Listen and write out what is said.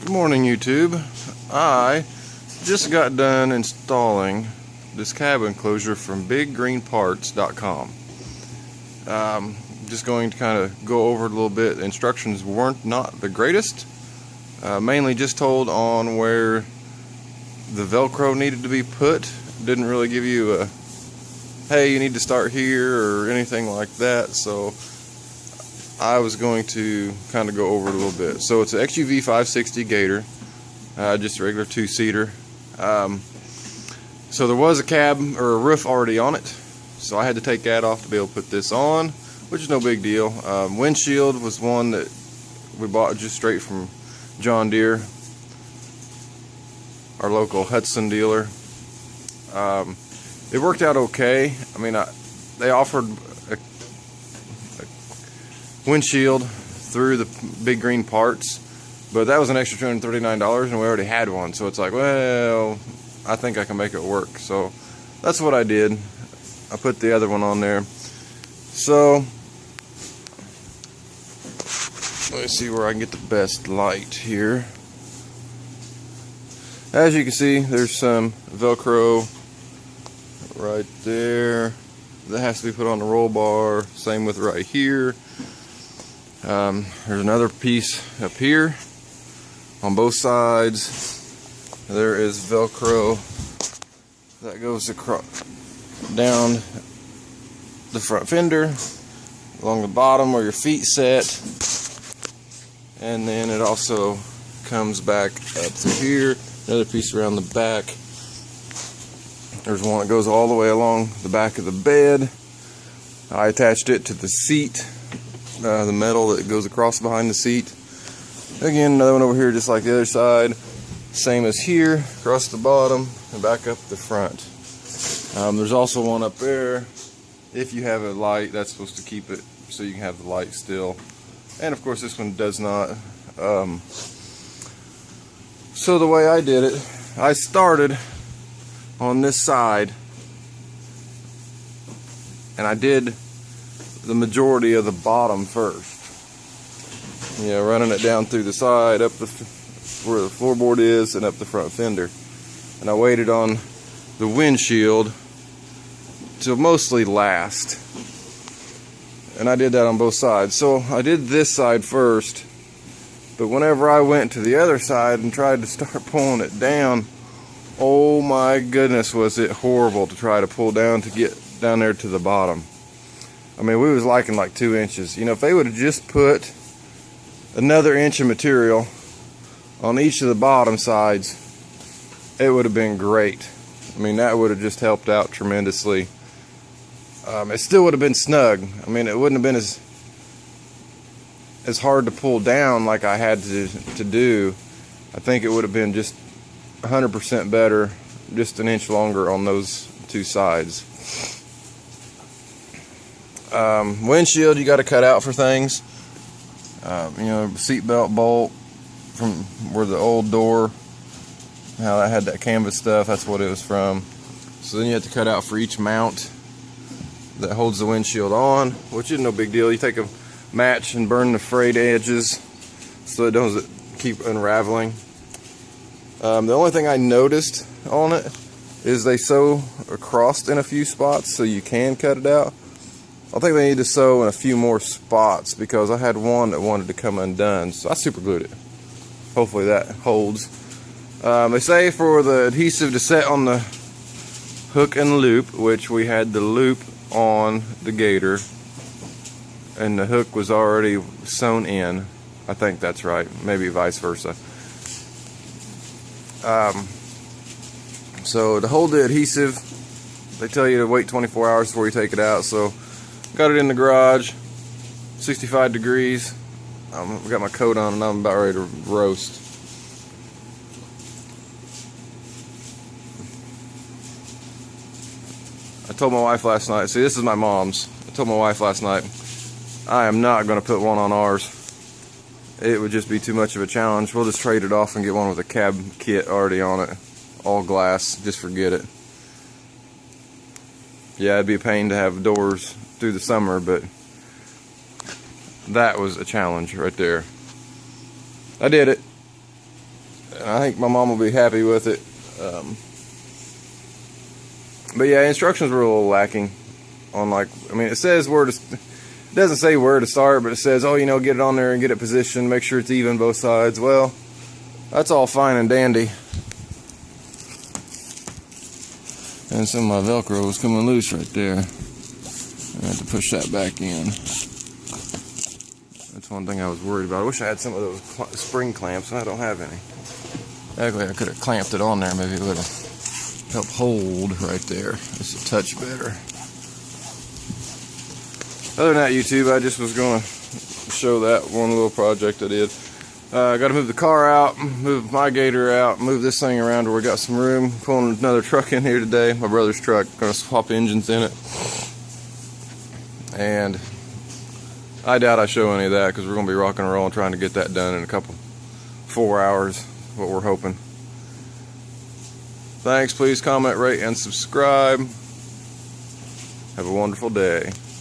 Good morning, YouTube. I just got done installing this cab enclosure from biggreenparts.com. Just going to kind of go over it a little bit. The instructions weren't not the greatest. Mainly just told on where the Velcro needed to be put. Didn't really give you a, hey, you need to start here or anything like that. So I was going to kind of go over it a little bit. So it's an XUV 560 Gator, just a regular two-seater. So there was a cab or a roof already on it, so I had to take that off to be able to put this on, which is no big deal. Windshield was one that we bought just straight from John Deere, our local Hudson dealer. It worked out okay. I mean, they offered a windshield through the Big Green Parts, but that was an extra $239 and we already had one, so it's like, well, I think I can make it work. So that's what I did. I put the other one on there. So let me see where I can get the best light here. As you can see, there's some Velcro right there that has to be put on the roll bar. Same with right here. There's another piece up here on both sides. There is Velcro that goes across down the front fender along the bottom where your feet set, and then it also comes back up through here. Another piece around the back. There's one that goes all the way along the back of the bed. I attached it to the seat. The metal that goes across behind the seat. Again, another one over here just like the other side. Same as here, across the bottom and back up the front. There's also one up there. If you have a light, that's supposed to keep it so you can have the light still. And of course this one does not. So the way I did it, I started on this side and I did the majority of the bottom first. Yeah, running it down through the side, up where the floorboard is, and up the front fender. And I waited on the windshield till mostly last. And I did that on both sides. So I did this side first, but whenever I went to the other side and tried to start pulling it down, oh my goodness, was it horrible to try to pull down to get down there to the bottom. I mean, we was liking like 2 inches. You know, if they would have just put another inch of material on each of the bottom sides, it would have been great. I mean, that would have just helped out tremendously. It still would have been snug. I mean, it wouldn't have been as hard to pull down like I had to do. I think it would have been just 100% better, just an inch longer on those two sides. Windshield you got to cut out for things. You know, seatbelt bolt from where the old door, how I had that canvas stuff, that's what it was from. So then you have to cut out for each mount that holds the windshield on, which is no big deal. You take a match and burn the frayed edges so it doesn't keep unraveling. The only thing I noticed on it is they sew across in a few spots so you can cut it out. I think they need to sew in a few more spots because I had one that wanted to come undone, so I super glued it. Hopefully that holds. They say for the adhesive to set on the hook and loop, which we had the loop on the Gator and the hook was already sewn in. I think that's right, maybe vice versa. So to hold the adhesive, they tell you to wait 24 hours before you take it out. So got it in the garage, 65 degrees. I've got my coat on and I'm about ready to roast. I told my wife last night, see, this is my mom's. I told my wife last night, I am not going to put one on ours. It would just be too much of a challenge. We'll just trade it off and get one with a cab kit already on it. All glass, just forget it. Yeah, it'd be a pain to have doors through the summer, but that was a challenge right there. I did it. and I think my mom will be happy with it. But yeah, instructions were a little lacking on, like, I mean, it says where to, it doesn't say where to start, but it says, oh, you know, get it on there and get it positioned, make sure it's even both sides. Well, that's all fine and dandy. And some of my Velcro was coming loose right there. I had to push that back in. That's one thing I was worried about. I wish I had some of those spring clamps, and I don't have any. Actually, I could have clamped it on there. Maybe it would have helped hold right there. It's a touch better. Other than that, YouTube, I just was going to show that one little project I did. I got to move the car out, move my gator out, move this thing around where we got some room. Pulling another truck in here today, my brother's truck. Going to swap engines in it. And I doubt I show any of that because we're going to be rocking and rolling trying to get that done in a couple, 4 hours, what we're hoping. Thanks, please comment, rate, and subscribe. Have a wonderful day.